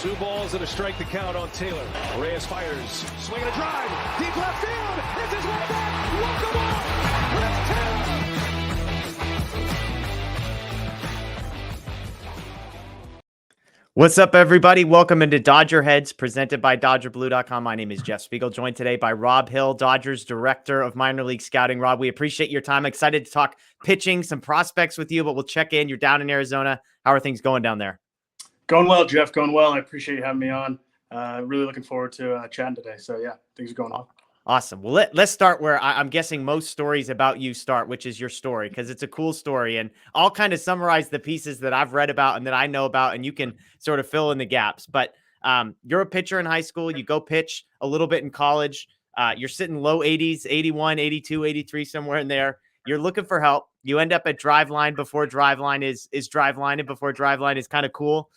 Two balls and a strike to count on Taylor. Reyes fires, swing and a drive, deep left field. It's his way back. Walk the ball. Let's Taylor. What's up, everybody? Welcome into DodgerHeads, presented by DodgerBlue.com. My name is Jeff Spiegel, joined today by Rob Hill, Dodgers Director of Minor League Scouting. Rob, we appreciate your time. Excited to talk pitching, some prospects with you, but we'll check in. You're down in Arizona. How are things going down there? Going well, Jeff. Going well. I appreciate you having me on. Really looking forward to chatting today. So, yeah, things are going on. Awesome. Well, let's start where I'm guessing most stories about you start, which is your story, because it's a cool story. And I'll kind of summarize the pieces that I've read about and that I know about, and you can sort of fill in the gaps. But you're a pitcher in high school. You go pitch a little bit in college. You're sitting low 80s, 81, 82, 83, somewhere in there. You're looking for help. You end up at Driveline before Driveline is Driveline, and before Driveline is kind of cool.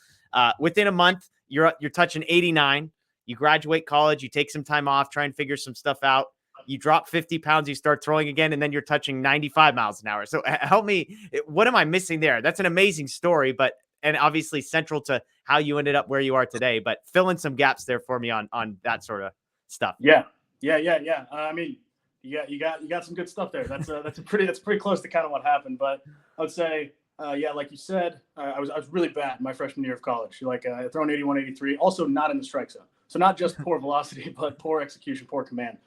Within a month, you're touching 89. You graduate college, you take some time off, try and figure some stuff out. You drop 50 pounds, you start throwing again, and then you're touching 95 miles an hour. So help me, what am I missing there? That's an amazing story, and obviously central to how you ended up where you are today, but fill in some gaps there for me on that sort of stuff. Yeah. I mean, you got some good stuff there. That's pretty close to kind of what happened, but I would say, like you said, I was really bad my freshman year of college. Throwing 81, 83, also not in the strike zone. So not just poor velocity, but poor execution, poor command.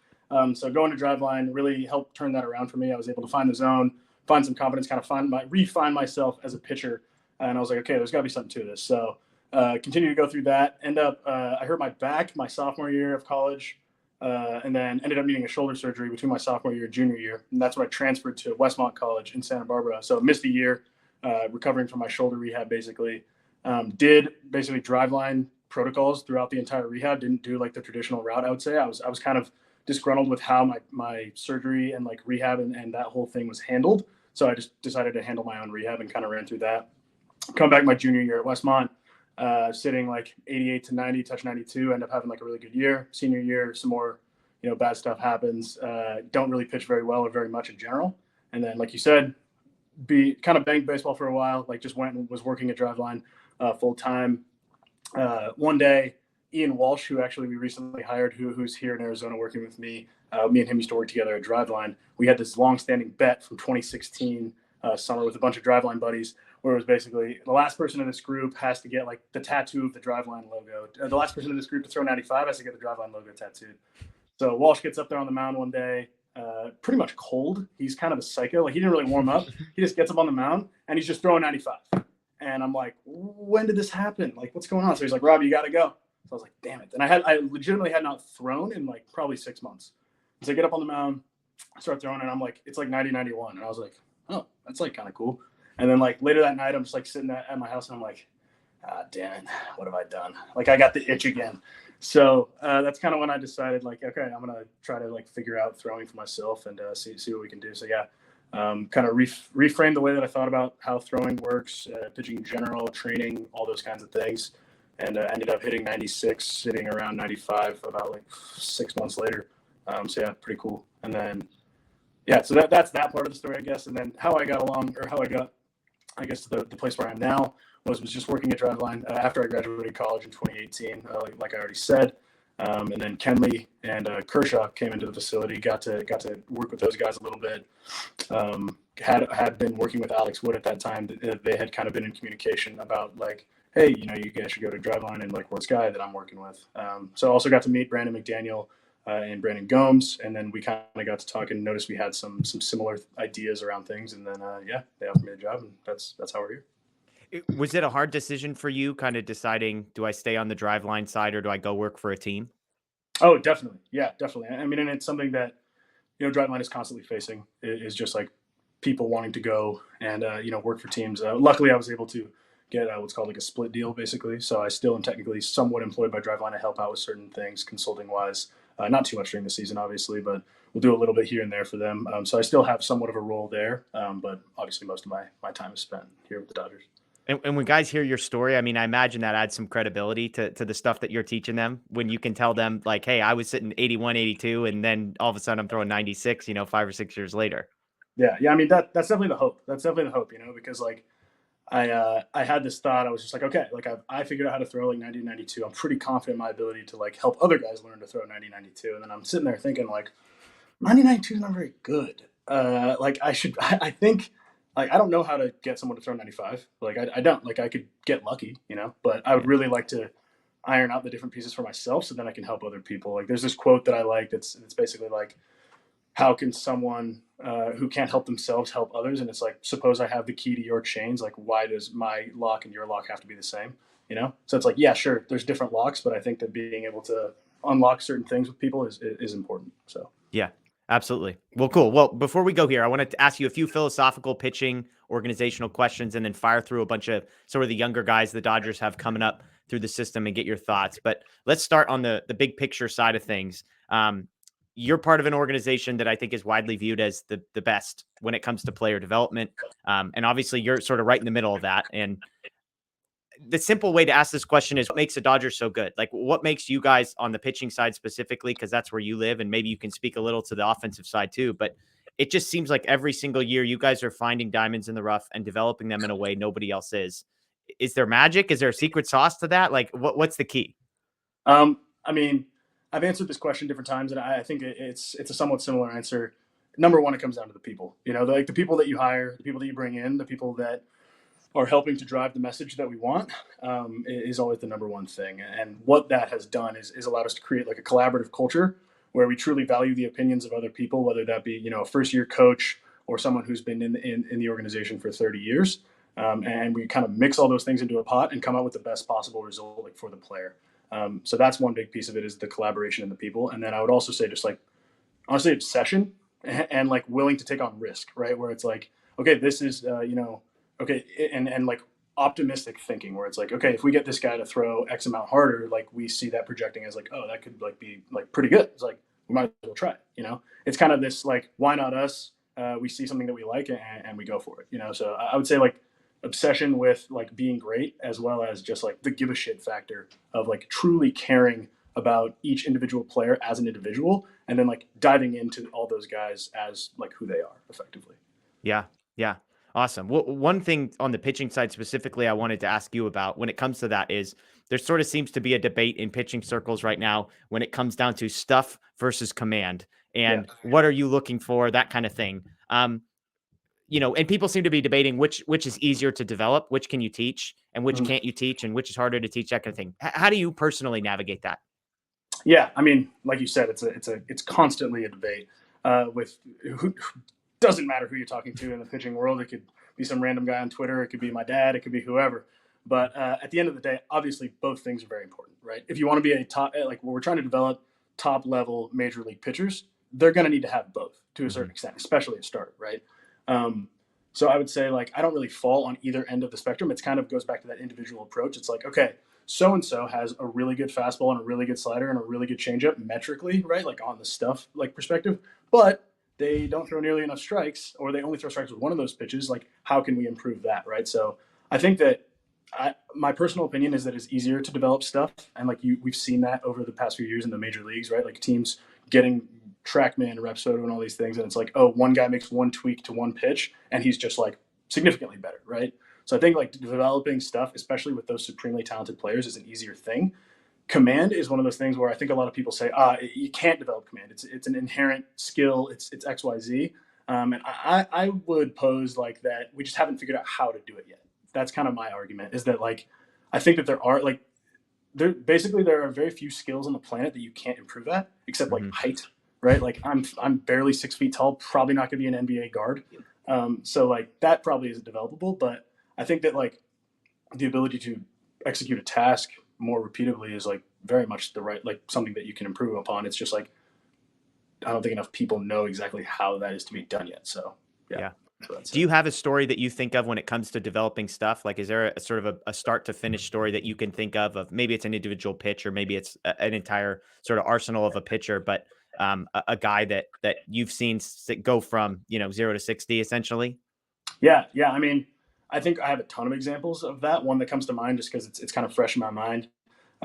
So going to Driveline really helped turn that around for me. I was able to find the zone, find some confidence, kind of refine myself as a pitcher. And I was like, okay, there's got to be something to this. So continue to go through that. I hurt my back my sophomore year of college, and then ended up needing a shoulder surgery between my sophomore year and junior year. And that's when I transferred to Westmont College in Santa Barbara. So missed a year, recovering from my shoulder rehab, basically. Did basically Driveline protocols throughout the entire rehab. Didn't do like the traditional route. I would say I was kind of disgruntled with how my surgery and like rehab and that whole thing was handled. So I just decided to handle my own rehab and kind of ran through that. Come back my junior year at Westmont, sitting like 88 to 90, touch 92, end up having like a really good year. Senior year, some more, bad stuff happens. Don't really pitch very well or very much in general. And then, like you said, be kind of banged baseball for a while, like just went and was working at Driveline full time. One day, Ian Walsh, who actually we recently hired, who's here in Arizona working with me, me and him used to work together at Driveline. We had this long-standing bet from 2016 summer with a bunch of Driveline buddies, where it was basically the last person in this group has to get like the tattoo of the Driveline logo. The last person in this group to throw 95 has to get the Driveline logo tattooed. So Walsh gets up there on the mound one day, pretty much cold. He's kind of a psycho. Like he didn't really warm up. He just gets up on the mound and he's just throwing 95. And I'm like, when did this happen? Like, what's going on? So he's like, Rob, you got to go. So I was like, damn it. And I legitimately had not thrown in like probably 6 months. So I get up on the mound, start throwing, and I'm like, it's like 90, 91. And I was like, oh, that's like kind of cool. And then like later that night, I'm just like sitting at my house and I'm like, damn it, what have I done? Like I got the itch again. So that's kind of when I decided like, okay, I'm going to try to like figure out throwing for myself and see what we can do. So yeah. Kind of reframe the way that I thought about how throwing works, pitching in general, training, all those kinds of things, and ended up hitting 96, sitting around 95 about like 6 months later. So yeah, pretty cool. And then, yeah, so that's that part of the story, I guess. And then how I got along, or how I got, I guess, to the place where I am now was just working at Driveline after I graduated college in 2018, like I already said. And then Kenley and Kershaw came into the facility, got to work with those guys a little bit. Had been working with Alex Wood at that time. They had kind of been in communication about like, hey, you guys should go to Driveline and like Wood's guy that I'm working with. So I also got to meet Brandon McDaniel and Brandon Gomes, and then we kind of got to talk and noticed we had some similar ideas around things. And then they offered me a job, and that's how we're here. Was it a hard decision for you, kind of deciding, do I stay on the Driveline side or do I go work for a team? Oh, definitely. Yeah, definitely. I mean, and it's something that, Driveline is constantly facing, is just like people wanting to go and, work for teams. Luckily, I was able to get what's called like a split deal, basically. So I still am technically somewhat employed by Driveline to help out with certain things, consulting wise. Not too much during the season, obviously, but we'll do a little bit here and there for them. So I still have somewhat of a role there, but obviously most of my time is spent here with the Dodgers. And when guys hear your story, I mean, I imagine that adds some credibility to the stuff that you're teaching them when you can tell them like, hey, I was sitting 81, 82, and then all of a sudden I'm throwing 96, 5 or 6 years later. Yeah. I mean, that's definitely the hope. That's definitely the hope, because like, I had this thought. I was just like, okay, like I figured out how to throw like 90 92. I'm pretty confident in my ability to like help other guys learn to throw 90 92. And then I'm sitting there thinking like 90 92 is not very good. Like I think like I don't know how to get someone to throw 95. Like I don't. Like I could get lucky, but I would really like to iron out the different pieces for myself so then I can help other people. Like there's this quote that I like that's basically like, how can someone who can't help themselves help others? And it's like, suppose I have the key to your chains. Like, why does my lock and your lock have to be the same? So it's like, yeah, sure, there's different locks, but I think that being able to unlock certain things with people is important. So Yeah, absolutely. Well, cool. Well, before we go here, I wanted to ask you a few philosophical pitching organizational questions and then fire through a bunch of sort of the younger guys the Dodgers have coming up through the system and get your thoughts. But let's start on the big picture side of things. You're part of an organization that I think is widely viewed as the best when it comes to player development. And obviously you're sort of right in the middle of that. And the simple way to ask this question is what makes the Dodgers so good? Like what makes you guys on the pitching side specifically, because that's where you live, and maybe you can speak a little to the offensive side too, but it just seems like every single year you guys are finding diamonds in the rough and developing them in a way nobody else is. Is there magic? Is there a secret sauce to that? Like what's the key? I mean, I've answered this question different times, and I think it's a somewhat similar answer. Number one, it comes down to the people. Like the people that you hire, the people that you bring in, the people that are helping to drive the message that we want is always the number one thing. And what that has done is allowed us to create like a collaborative culture where we truly value the opinions of other people, whether that be, a first year coach or someone who's been in the organization for 30 years. And we kind of mix all those things into a pot and come out with the best possible result like, for the player. So that's one big piece of it is the collaboration and the people. And then I would also say just like, honestly, obsession and like willing to take on risk, right? Where it's like, okay, this is, okay. And like optimistic thinking where it's like, okay, if we get this guy to throw X amount harder, like we see that projecting as like, oh, that could like be like pretty good. It's like, we might as well try it, it's kind of this like, why not us? We see something that we like and we go for it, so I would say like obsession with like being great as well as just like the give a shit factor of like truly caring about each individual player as an individual and then like diving into all those guys as like who they are effectively. Yeah. Yeah. Awesome. Well, one thing on the pitching side specifically, I wanted to ask you about when it comes to that is there sort of seems to be a debate in pitching circles right now when it comes down to stuff versus command and what are you looking for, that kind of thing. And people seem to be debating which is easier to develop, which can you teach and which can't you teach and which is harder to teach, that kind of thing. How do you personally navigate that? Yeah. I mean, like you said, it's constantly a debate with who doesn't matter who you're talking to in the pitching world. It could be some random guy on Twitter. It could be my dad. It could be whoever. But at the end of the day, obviously, both things are very important, right? If you want to be a top, like when we're trying to develop top level major league pitchers, they're going to need to have both to a certain extent, especially at start, right? So I would say like I don't really fall on either end of the spectrum. It's kind of goes back to that individual approach. It's like, okay, so and so has a really good fastball and a really good slider and a really good changeup metrically, right? Like on the stuff like perspective, but they don't throw nearly enough strikes or they only throw strikes with one of those pitches. Like, how can we improve that, right? So I think that my personal opinion is that it's easier to develop stuff. And like we've seen that over the past few years in the major leagues, right? Like teams getting TrackMan, Repsodo, and all these things. And it's like, oh, one guy makes one tweak to one pitch and he's just like significantly better, right? So I think like developing stuff, especially with those supremely talented players, is an easier thing. Command is one of those things where I think a lot of people say, you can't develop command. It's an inherent skill. It's XYZ. And I would pose like that. We just haven't figured out how to do it yet. That's kind of my argument is that like, I think that there are very few skills on the planet that you can't improve at except like height, right? Like I'm barely 6 feet tall, probably not going to be an NBA guard. So like that probably isn't developable, but I think that like the ability to execute a task more repeatedly is like very much the right, like something that you can improve upon. It's just like, I don't think enough people know exactly how that is to be done yet. So yeah. Do you have a story that you think of when it comes to developing stuff? Like, is there a sort of a start to finish story that you can think of maybe it's an individual pitch or maybe it's an entire sort of arsenal of a pitcher, but a guy that you've seen go from, 0 to 60 essentially? Yeah. I mean, I think I have a ton of examples of that. One that comes to mind just because it's kind of fresh in my mind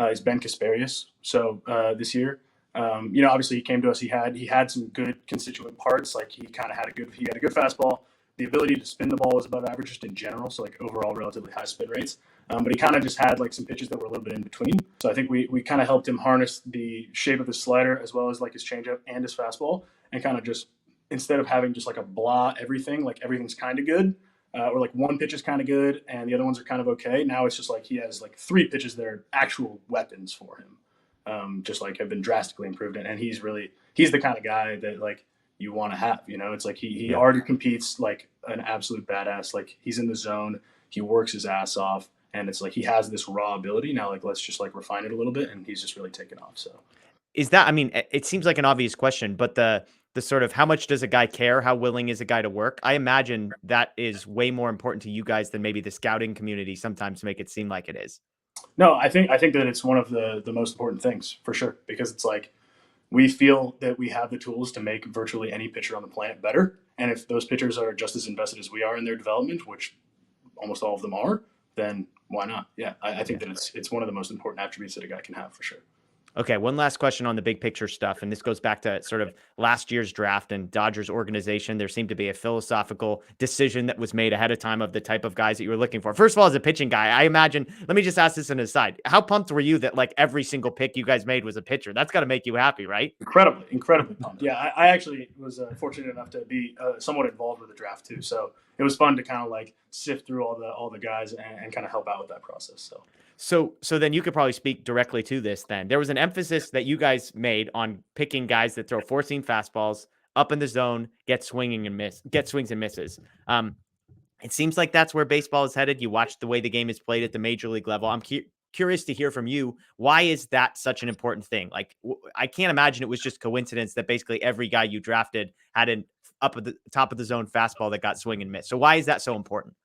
is Ben Kasparius. So this year, obviously he came to us. He had some good constituent parts. Like he had a good fastball. the ability to spin the ball was above average just in general. So like overall relatively high spin rates. But he kind of just had like some pitches that were a little bit in between. So I think we kind of helped him harness the shape of his slider as well as like his changeup and his fastball, and kind of just, instead of having just like a blah everything, like everything's kind of good, or like one pitch is kind of good and the other ones are kind of okay. Now it's just like he has like 3 pitches that are actual weapons for him, just like have been drastically improved. And he's the kind of guy that like you want to have. It's like he already competes like an absolute badass. Like he's in the zone, he works his ass off. And it's like he has this raw ability now. Like let's just like refine it a little bit, and he's just really taken off. So, Is that? I mean, it seems like an obvious question, but the sort of how much does a guy care? How willing is a guy to work? I imagine that is way more important to you guys than maybe the scouting community sometimes make it seem like it is. No, I think that it's one of the most important things for sure, because it's like we feel that we have the tools to make virtually any pitcher on the planet better, and if those pitchers are just as invested as we are in their development, which almost all of them are, then why not? Yeah, I think that it's one of the most important attributes that a guy can have for sure. Okay, one last question on the big picture stuff, and this goes back to sort of last year's draft and Dodgers organization. There seemed to be a philosophical decision that was made ahead of time of the type of guys that you were looking for. First of all, as a pitching guy, I imagine, let me just ask this on the side. How pumped were you that like every single pick you guys made was a pitcher? That's got to make you happy, right? Incredibly pumped. Yeah, I actually was fortunate enough to be somewhat involved with the draft too. So it was fun to kind of like sift through all the guys and kind of help out with that process. So then you could probably speak directly to this then. There was an emphasis that you guys made on picking guys that throw 4-seam fastballs up in the zone, get swings and misses. It seems like that's where baseball is headed. You watch the way the game is played at the major league level. I'm curious to hear from you. Why is that such an important thing? Like, I can't imagine it was just coincidence that basically every guy you drafted had an up at the top of the zone fastball that got swing and miss. So why is that so important?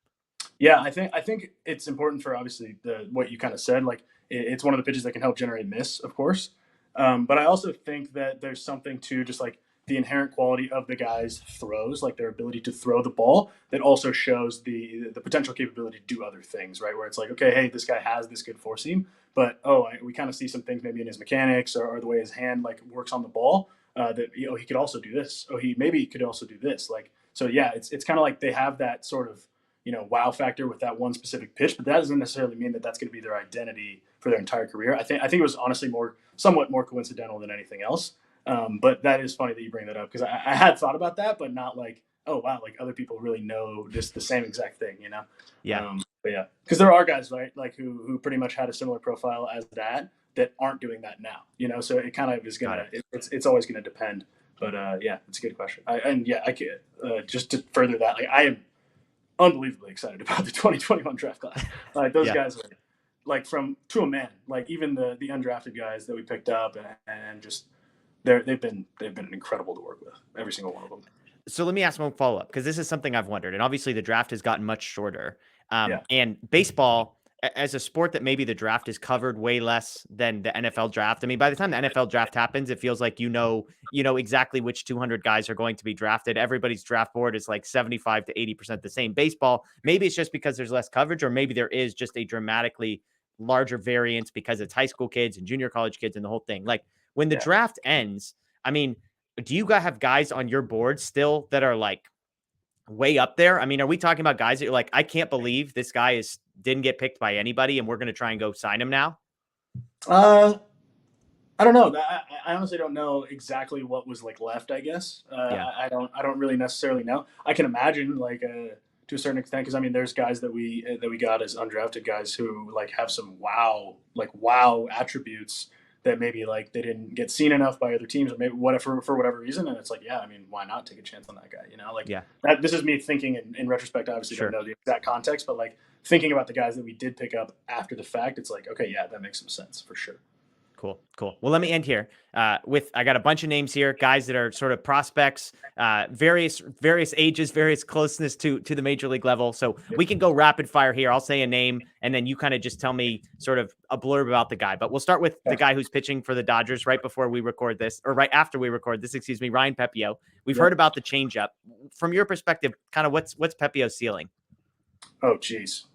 Yeah, I think it's important for obviously what you kind of said. Like it's one of the pitches that can help generate miss, of course. But I also think that there's something to just like the inherent quality of the guys' throws, like their ability to throw the ball, that also shows the potential capability to do other things, right? Where it's like, okay, hey, this guy has this good 4-seam, but we kind of see some things maybe in his mechanics or the way his hand like works on the ball, that he could also do this. He could also do this. Like, so yeah, it's kind of like they have that sort of wow factor with that one specific pitch, but that doesn't necessarily mean that that's going to be their identity for their entire career. I think it was honestly somewhat more coincidental than anything else. But that is funny that you bring that up, because I had thought about that, but not like, oh wow, like other people really know just the same exact thing, Yeah. But yeah, because there are guys, right, like who pretty much had a similar profile as that aren't doing that now, so it kind of is gonna, it's always gonna depend. But yeah, it's a good question. I could just to further that, like I am unbelievably excited about the 2021 draft class. Like those guys are like to a man, like even the undrafted guys that we picked up and just they've been incredible to work with, every single one of them. So let me ask one follow-up, because this is something I've wondered. And obviously the draft has gotten much shorter. And baseball, as a sport that maybe the draft is covered way less than the NFL draft. I mean, by the time the NFL draft happens, it feels like you know exactly which 200 guys are going to be drafted. Everybody's draft board is like 75 to 80% the same. Baseball, maybe it's just because there's less coverage, or maybe there is just a dramatically larger variance because it's high school kids and junior college kids and the whole thing. Like when the draft ends, I mean, do you guys have guys on your board still that are like way up there? I mean, are we talking about guys that you're like, I can't believe this guy didn't get picked by anybody and we're going to try and go sign him now? I don't know. I honestly don't know exactly what was like left, I guess. I don't really necessarily know. I can imagine like to a certain extent, because I mean, there's guys that we got as undrafted guys who like have some wow attributes that maybe like they didn't get seen enough by other teams, or maybe whatever, for whatever reason. And it's like, yeah, I mean, why not take a chance on that guy? This is me thinking in retrospect. I obviously don't know the exact context, but like thinking about the guys that we did pick up after the fact, it's like, okay, yeah, that makes some sense for sure. Cool. Well, let me end here I got a bunch of names here, guys that are sort of prospects, various ages, various closeness to the major league level. So we can go rapid fire here. I'll say a name and then you kind of just tell me sort of a blurb about the guy. But we'll start with the guy who's pitching for the Dodgers right before we record this, or right after we record this, Ryan Pepiot. We've heard about the changeup. From your perspective, kind of what's Pepiot's ceiling? Oh, geez.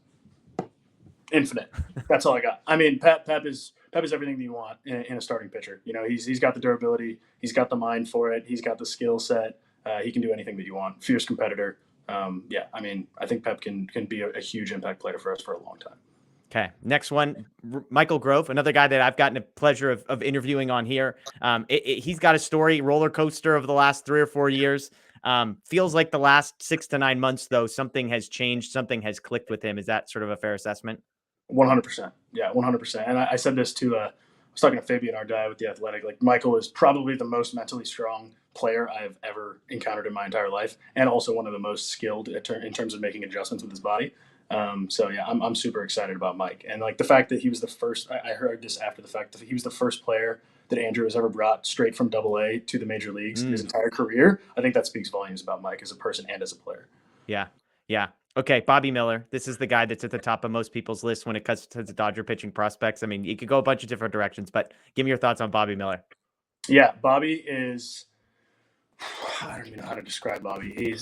Infinite. That's all I got. I mean, Pep is everything that you want in a starting pitcher. He's got the durability, he's got the mind for it, he's got the skill set. He can do anything that you want. Fierce competitor, Yeah, I mean, I think Pep can be a huge impact player for us for a long time. Okay. Next one, Michael Grove, another guy that I've gotten a pleasure of interviewing on here. He's got a story, roller coaster of the last 3 or 4 years. Feels like the last 6 to 9 months, though, something has changed. Something has clicked with him. Is that sort of a fair assessment? 100%. Yeah, 100%. And I said this to, I was talking to Pepiot, our guy with the Athletic. Like, Michael is probably the most mentally strong player I've ever encountered in my entire life, and also one of the most skilled in terms of making adjustments with his body. So yeah, I'm super excited about Mike, and like the fact that he was the first. I heard this after the fact that he was the first player that Andrew has ever brought straight from Double A to the major leagues in his entire career. I think that speaks volumes about Mike as a person and as a player. Yeah. Yeah. Okay, Bobby Miller. This is the guy that's at the top of most people's list when it comes to the Dodger pitching prospects. I mean, you could go a bunch of different directions, but give me your thoughts on Bobby Miller. Yeah, Bobby is. I don't even know how to describe Bobby.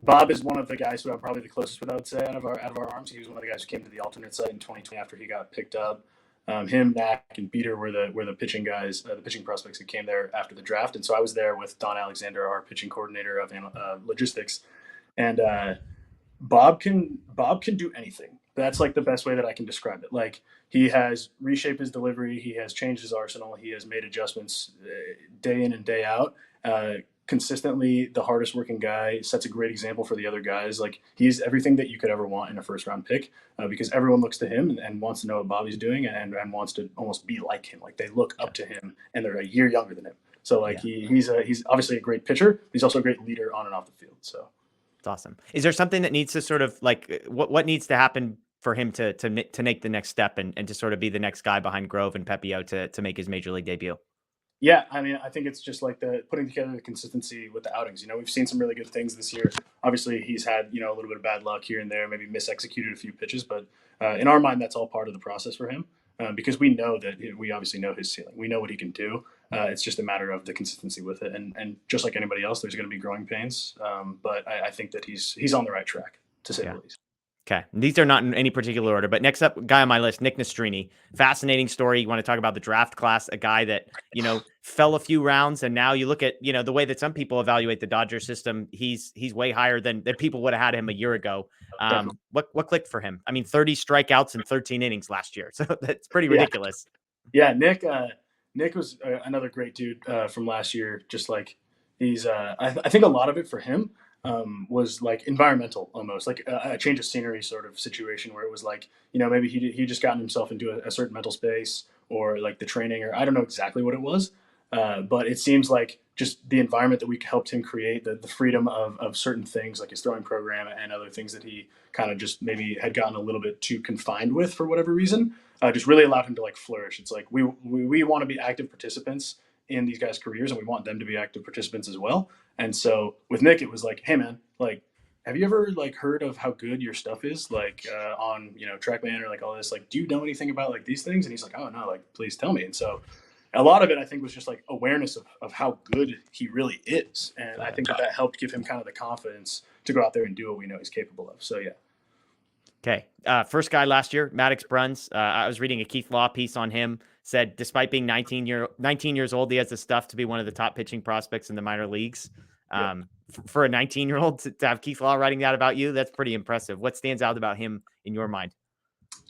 Bob is one of the guys who I'm probably the closest with, I would say, out of our arms. He was one of the guys who came to the alternate site in 2020 after he got picked up. Him, Knack, and Beater were the pitching guys, the pitching prospects who came there after the draft. And so I was there with Don Alexander, our pitching coordinator of logistics, and Bob can do anything. That's like the best way that I can describe it. Like, he has reshaped his delivery, he has changed his arsenal, he has made adjustments day in and day out. Consistently the hardest working guy, sets a great example for the other guys. Like, he's everything that you could ever want in a first round pick, because everyone looks to him and wants to know what Bobby's doing, and wants to almost be like him. Like, they look up to him and they're a year younger than him. So like, he's obviously a great pitcher. He's also a great leader on and off the field. So It's awesome. Is there something that needs to sort of like what needs to happen for him to make the next step and to sort of be the next guy behind Grove and Pepiot to make his major league debut? yeah, I mean, I think it's just like the putting together the consistency with the outings. We've seen some really good things this year. Obviously, he's had a little bit of bad luck here and there, maybe misexecuted a few pitches, but in our mind, that's all part of the process for him, because we know that we obviously know his ceiling. We know what he can do. It's just a matter of the consistency with it, and just like anybody else, there's going to be growing pains. But I think that he's on the right track, to say the least. Okay. These are not in any particular order, but next up, guy on my list, Nick Nastrini. Fascinating story. You want to talk about the draft class, a guy that, fell a few rounds, and now you look at, the way that some people evaluate the Dodger system, he's way higher than people would have had him a year ago. What clicked for him? I mean, 30 strikeouts in 13 innings last year. So that's pretty ridiculous. Yeah, Nick was another great dude from last year. Just like, he's I think a lot of it for him was like environmental, almost like a change of scenery sort of situation, where it was like, maybe he just gotten himself into a certain mental space, or like the training, or I don't know exactly what it was, but it seems like just the environment that we helped him create, the freedom of certain things like his throwing program and other things that he kind of just maybe had gotten a little bit too confined with for whatever reason, just really allowed him to like flourish. It's like we want to be active participants in these guys' careers, and we want them to be active participants as well. And so with Nick, it was like, hey man, like, have you ever like heard of how good your stuff is, like on TrackMan or like all this? Like, do you know anything about like these things? And he's like, oh no, like please tell me. And so a lot of it, I think, was just like awareness of how good he really is, and I think that helped give him kind of the confidence to go out there and do what we know he's capable of. So yeah. Okay. First guy last year, Maddox Bruns. I was reading a Keith Law piece on him. Said despite being 19 years old, he has the stuff to be one of the top pitching prospects in the minor leagues. For a 19-year-old to have Keith Law writing that about you, that's pretty impressive. What stands out about him in your mind?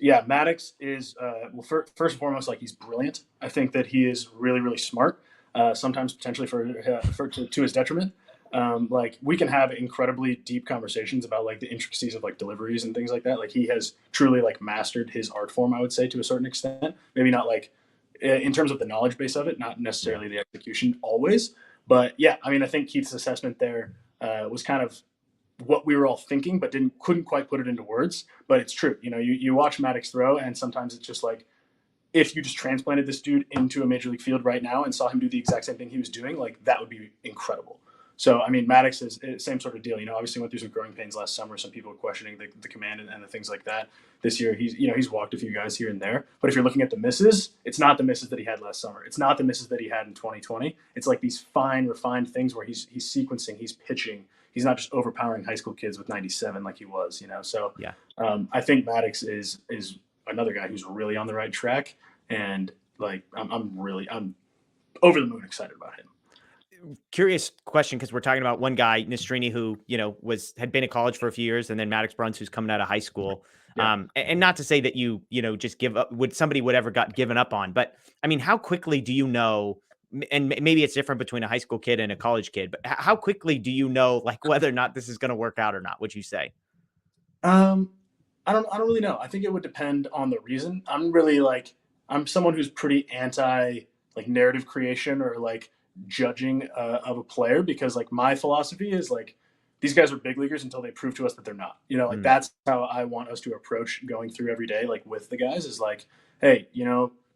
Yeah, Maddox is first and foremost, like, he's brilliant. I think that he is really, really smart. Sometimes potentially to his detriment. Like, we can have incredibly deep conversations about like the intricacies of like deliveries and things like that. Like, he has truly like mastered his art form, I would say, to a certain extent. Maybe not like in terms of the knowledge base of it, not necessarily the execution always. But yeah, I mean, I think Keith's assessment there was kind of what we were all thinking, but couldn't quite put it into words. But it's true. You watch Maddox throw, and sometimes it's just like, if you just transplanted this dude into a major league field right now and saw him do the exact same thing he was doing, like, that would be incredible. So, I mean, Maddox is same sort of deal. Obviously went through some growing pains last summer. Some people were questioning the command and the things like that. This year, he's walked a few guys here and there. But if you're looking at the misses, it's not the misses that he had last summer. It's not the misses that he had in 2020. It's like these fine, refined things where he's sequencing, he's pitching. He's not just overpowering high school kids with 97 like he was. So yeah, I think Maddox is another guy who's really on the right track, and like I'm over the moon excited about him. Curious question, because we're talking about one guy, Nistrini, who had been at college for a few years, and then Maddox Bruns, who's coming out of high school. Yeah. And not to say that just give up, would ever got given up on, but I mean, how quickly do you know? And maybe it's different between a high school kid and a college kid, but how quickly do you know, like, whether or not this is going to work out or not? Would you say? I don't really know. I think it would depend on the reason. I'm someone who's pretty anti like narrative creation or like judging of a player, because like my philosophy is like these guys are big leaguers until they prove to us that they're not. Like that's how I want us to approach going through every day, like with the guys, is like, hey,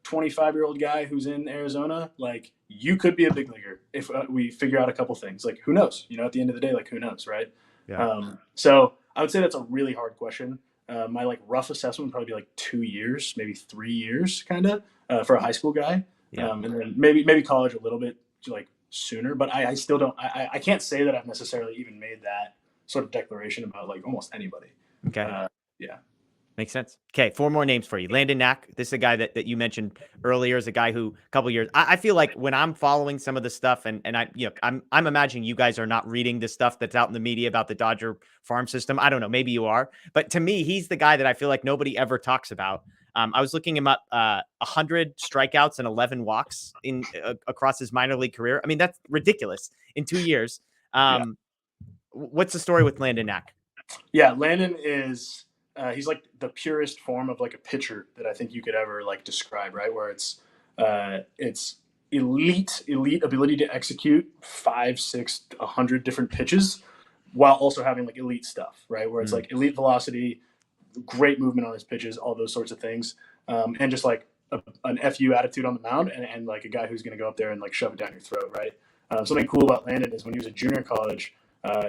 25-year-old guy who's in Arizona, like you could be a big leaguer if we figure out a couple things. Like who knows? At the end of the day, like who knows, right? Yeah. So I would say that's a really hard question. My like rough assessment would probably be like 2 years, maybe 3 years, kind of for a high school guy. Yeah. And then maybe college a little bit like sooner. But I still don't. I can't say that I've necessarily even made that sort of declaration about like almost anybody. Okay. Yeah. Makes sense. Okay, 4 more names for you. Landon Knack. This is a guy that you mentioned earlier, is a guy who a couple years. I feel like when I'm following some of the stuff, and I'm imagining you guys are not reading the stuff that's out in the media about the Dodger farm system. I don't know, maybe you are, but to me, he's the guy that I feel like nobody ever talks about. I was looking him up. 100 strikeouts and 11 walks in across his minor league career. I mean, that's ridiculous in 2 years. What's the story with Landon Knack? Yeah, Landon is. He's like the purest form of like a pitcher that I think you could ever like describe, right? Where it's elite ability to execute 5, 6, 100 different pitches while also having like elite stuff, right? Where it's like elite velocity, great movement on his pitches, all those sorts of things, and just like an FU attitude on the mound, and like a guy who's going to go up there and like shove it down your throat, right? Something cool about Landon is when he was a junior in college.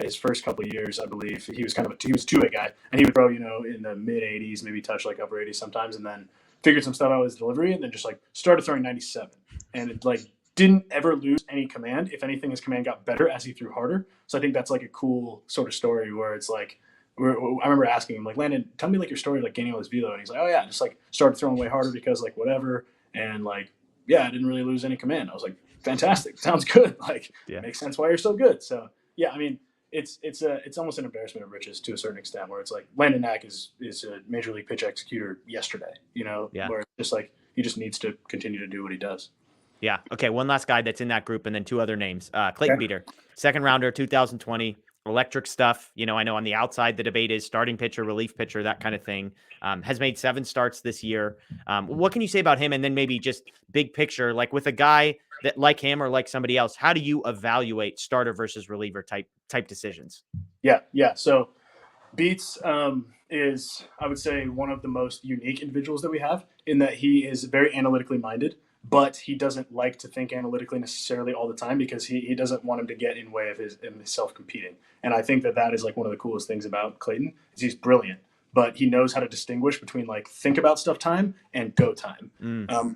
His first couple of years, I believe, he was he was a two-way guy, and he would throw, in the mid 80s, maybe touch like upper 80s sometimes, and then figured some stuff out with his delivery, and then just like started throwing 97, and it like didn't ever lose any command. If anything, his command got better as he threw harder. So I think that's like a cool sort of story where it's like, I remember asking him like, Landon, tell me like your story of like gaining all this velo, and he's like, oh yeah, just like started throwing way harder because like whatever, and like yeah, I didn't really lose any command. I was like, fantastic, sounds good, like makes sense why you're so good. So yeah, I mean. It's almost an embarrassment of riches to a certain extent, where it's like Landon Knack is a major league pitch executor yesterday, where it's just like he just needs to continue to do what he does. Yeah. Okay. One last guy that's in that group, and then 2 other names. Clayton Beeter, 2nd rounder, 2020, electric stuff. I know on the outside the debate is starting pitcher, relief pitcher, that kind of thing. Has made 7 starts this year. What can you say about him? And then maybe just big picture, like with a guy that like him or like somebody else, how do you evaluate starter versus reliever type decisions? Yeah. So Beats is, I would say, one of the most unique individuals that we have, in that he is very analytically minded, but he doesn't like to think analytically necessarily all the time, because he doesn't want him to get in way of himself competing. And I think that is like one of the coolest things about Clayton is he's brilliant, but he knows how to distinguish between like think about stuff time and go time.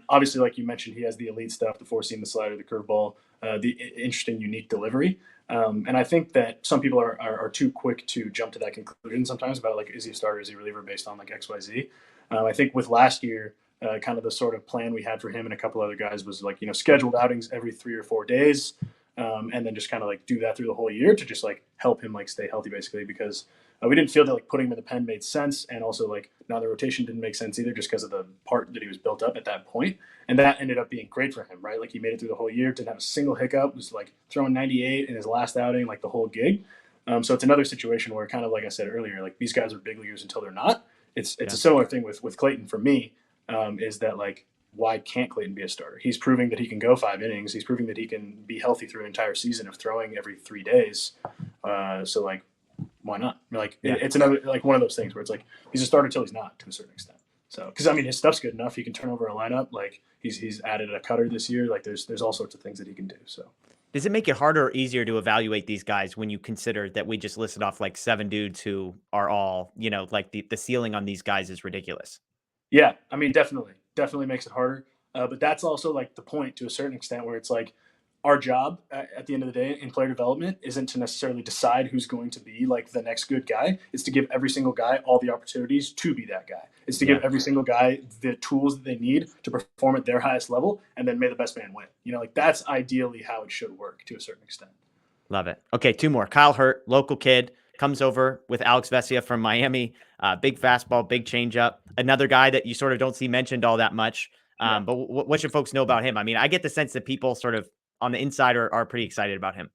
Obviously, like you mentioned, he has the elite stuff, the 4-seam, the slider, the curveball, the interesting, unique delivery. And I think that some people are too quick to jump to that conclusion sometimes about like, is he a starter, is he a reliever based on like XYZ. I think with last year, kind of the sort of plan we had for him and a couple other guys was like, scheduled outings every 3 or 4 days. And then just kind of like do that through the whole year to just like help him like stay healthy, basically, because we didn't feel that like putting him in the pen made sense. And also like now the rotation didn't make sense either, just because of the part that he was built up at that point. And that ended up being great for him, right? Like he made it through the whole year, didn't have a single hiccup, was like throwing 98 in his last outing, like the whole gig. So it's another situation where, kind of like I said earlier, like these guys are big leaguers until they're not. It's a similar thing with Clayton for me, is that like, why can't Clayton be a starter? He's proving that he can go 5 innings. He's proving that he can be healthy through an entire season of throwing every 3 days. So like, why not? Like it's another like one of those things where it's like he's a starter until he's not, to a certain extent. So because I mean his stuff's good enough, he can turn over a lineup. Like he's added a cutter this year. Like there's all sorts of things that he can do. So does it make it harder or easier to evaluate these guys when you consider that we just listed off like 7 dudes who are all, like the ceiling on these guys is ridiculous? Yeah, I mean definitely makes it harder. But that's also like the point to a certain extent, where it's like our job at the end of the day in player development isn't to necessarily decide who's going to be like the next good guy. It's to give every single guy all the opportunities to be that guy. It's to give every single guy the tools that they need to perform at their highest level, and then may the best man win. Like that's ideally how it should work to a certain extent. Love it. Okay, two more. Kyle Hurt, local kid, comes over with Alex Vesia from Miami. Big fastball, big changeup. Another guy that you sort of don't see mentioned all that much. But what should folks know about him? I mean, I get the sense that people sort of on the inside are pretty excited about him.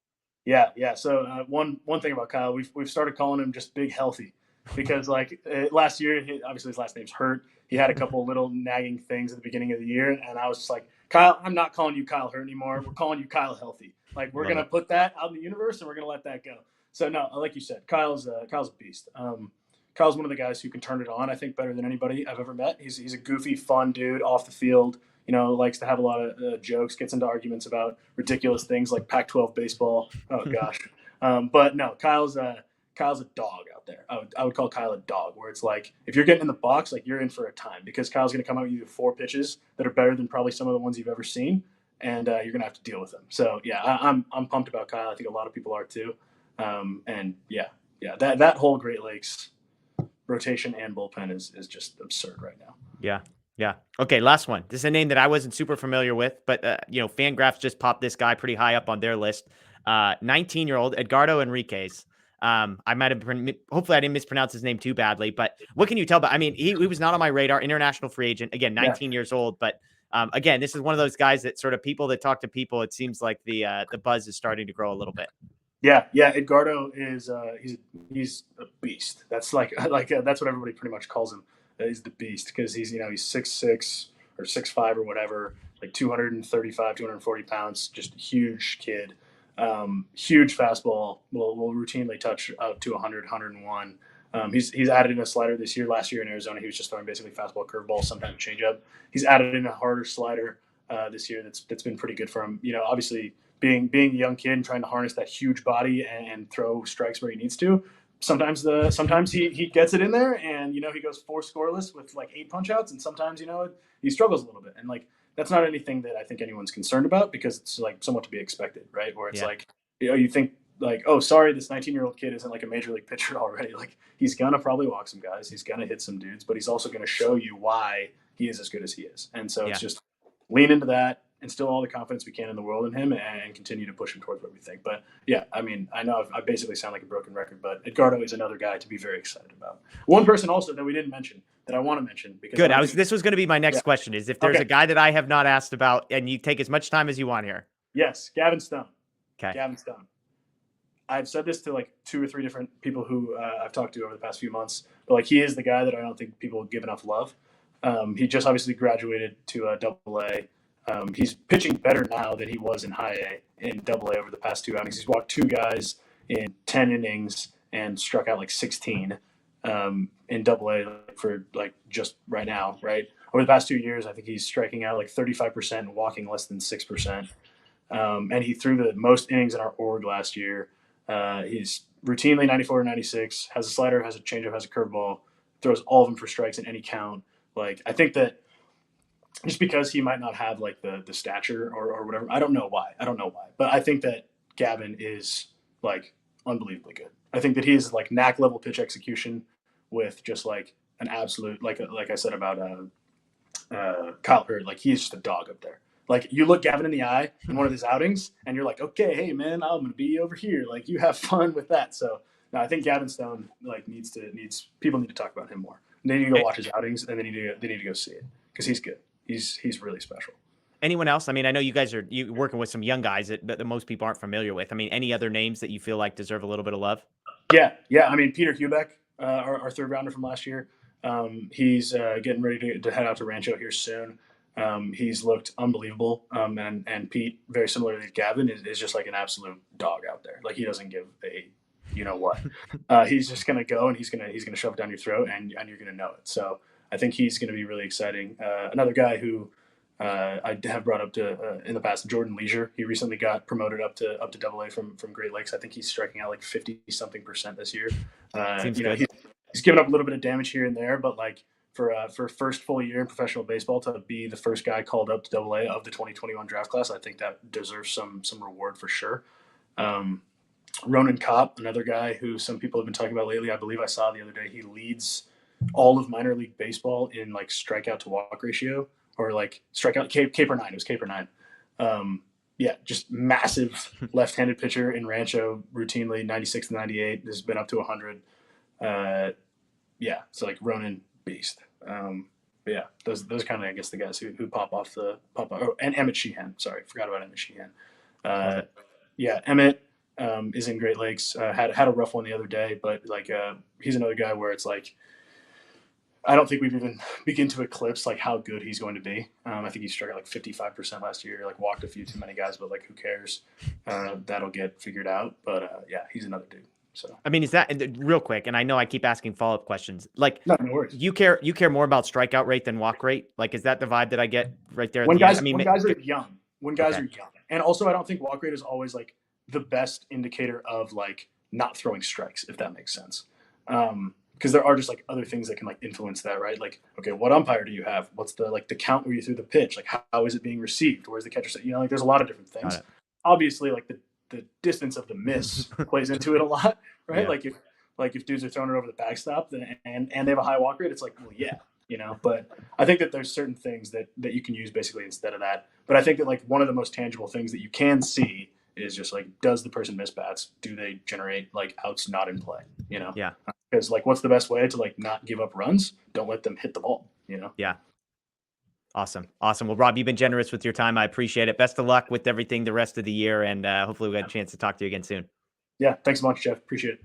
Yeah. So one thing about Kyle, we've started calling him just Big Healthy, because like last year, obviously his last name's Hurt. He had a couple little nagging things at the beginning of the year, and I was just like, Kyle, I'm not calling you Kyle Hurt anymore. We're calling you Kyle Healthy. Like we're gonna put that out in the universe, and we're gonna let that go. So no, like you said, Kyle's a beast. Kyle's one of the guys who can turn it on, I think, better than anybody I've ever met. He's a goofy, fun dude off the field. Likes to have a lot of jokes, gets into arguments about ridiculous things like Pac-12 baseball. Oh gosh, but no, Kyle's a dog out there. I would call Kyle a dog, where it's like if you're getting in the box, like you're in for a time, because Kyle's going to come out with you 4 pitches that are better than probably some of the ones you've ever seen, and you're going to have to deal with them. So yeah, I'm pumped about Kyle. I think a lot of people are too, and yeah, that whole Great Lakes rotation and bullpen is just absurd right now. Yeah. Okay, last one. This is a name that I wasn't super familiar with, but Fangraphs just popped this guy pretty high up on their list. 19-year-old Edgardo Enriquez. I might have hopefully I didn't mispronounce his name too badly, but what can you tell about? I mean, he was not on my radar. International free agent, again, 19 years old, but again, this is one of those guys that sort of people that talk to people. It seems like the buzz is starting to grow a little bit. Yeah. Edgardo is he's a beast. That's like that's what everybody pretty much calls him. He's the beast because he's 6'6" or 6'5" or whatever, like 235, 240 pounds, just a huge kid. Huge fastball. Will routinely touch up to 100, 101. He's added in a slider this year. Last year in Arizona, he was just throwing basically fastball, curveball, sometimes changeup. He's added in a harder slider this year. That's been pretty good for him. Obviously being a young kid and trying to harness that huge body and throw strikes where he needs to. Sometimes he gets it in there, and he goes 4 scoreless with like 8 punch outs, and sometimes he struggles a little bit, and like that's not anything that I think anyone's concerned about, because it's like somewhat to be expected, right? Where it's like you think like, oh, sorry, this 19-year-old kid isn't like a major league pitcher already. Like he's gonna probably walk some guys, he's gonna hit some dudes, but he's also gonna show you why he is as good as he is, and so it's just lean into that, instill all the confidence we can in the world in him, and continue to push him towards what we think. But yeah, I mean, I know I basically sound like a broken record, but Edgardo is another guy to be very excited about. One person also that we didn't mention that I want to mention, because good. This was going to be my next question, is if there's a guy that I have not asked about, and you take as much time as you want here. Yes, Gavin Stone. Okay. Gavin Stone. I've said this to like 2 or 3 different people who I've talked to over the past few months, but like he is the guy that I don't think people give enough love. He just obviously graduated to AA. He's pitching better now than he was in high A in Double A over the past 2 outings. He's walked 2 guys in 10 innings and struck out like 16 in Double A for like just right now, right? Over the past 2 years, I think he's striking out like 35% and walking less than 6%. And he threw the most innings in our org last year. He's routinely 94 or 96, has a slider, has a changeup, has a curveball, throws all of them for strikes in any count. Like I think that just because he might not have like the stature or whatever, I don't know why, but I think that Gavin is like unbelievably good. I think that he is like knack level pitch execution with just like an absolute, like I said about Kyle Hurd, like he's just a dog up there. Like you look Gavin in the eye in one of his outings and you're like, okay, hey man, I'm going to be over here. Like you have fun with that. So no, I think Gavin Stone like people need to talk about him more. They need to go watch his outings, and they need to go see it, because he's good. He's really special. Anyone else? I mean, I know you guys are working with some young guys that most people aren't familiar with. I mean, any other names that you feel like deserve a little bit of love? Yeah. I mean, Peter Hubeck, our 3rd rounder from last year. He's getting ready to head out to Rancho here soon. He's looked unbelievable. And Pete, very similar to Gavin, is just like an absolute dog out there. Like he doesn't give a what. He's just gonna go and he's gonna shove it down your throat, and you're gonna know it. So I think he's going to be really exciting. Another guy who I have brought up to in the past, Jordan Leisure. He recently got promoted up to AA from Great Lakes. I think he's striking out like 50-something% this year. Seems good. He's given up a little bit of damage here and there, but like for first full year in professional baseball to be the first guy called up to AA of the 2021 draft class. I think that deserves some reward for sure. Ronan Kopp, another guy who some people have been talking about lately. I believe I saw the other day he leads all of minor league baseball in like strikeout to walk ratio, or like strikeout K per nine. It was K per nine. Yeah, just massive left-handed pitcher in Rancho, routinely 96 to 98. Has been up to 100. Yeah, so like Ronan, beast. But yeah, those kind of, I guess, the guys who pop off. Oh, and Emmett Sheehan. Sorry, forgot about Emmett Sheehan. Yeah, Emmett is in Great Lakes. Had a rough one the other day, but like he's another guy where it's like I don't think we've even begin to eclipse like how good he's going to be. I think he struck out like 55% last year, like walked a few too many guys, but like who cares? That'll get figured out. But yeah, he's another dude. So I mean, is that real quick? And I know I keep asking follow-up questions. Like, no worries. You care more about strikeout rate than walk rate? Like, is that the vibe that I get right there? When guys are young, are young, and also I don't think walk rate is always like the best indicator of like not throwing strikes, if that makes sense. Because there are just like other things that can like influence that, right? Like, okay, what umpire do you have? What's the like the count where you threw the pitch? Like, how is it being received? Where's the catcher? You know, like there's a lot of different things. Obviously, like the distance of the miss plays into it a lot, right? Yeah. Like if dudes are throwing it over the backstop and they have a high walk rate, it's like, well, yeah, you know. But I think that there's certain things that you can use basically instead of that. But I think that like one of the most tangible things that you can see is just like, does the person miss bats? Do they generate like outs not in play? You know? Yeah. Because like, what's the best way to like not give up runs? Don't let them hit the ball. You know? Yeah. Awesome. Well, Rob, you've been generous with your time. I appreciate it. Best of luck with everything the rest of the year, and hopefully we get a chance to talk to you again soon. Yeah. Thanks so much, Jeff. Appreciate it.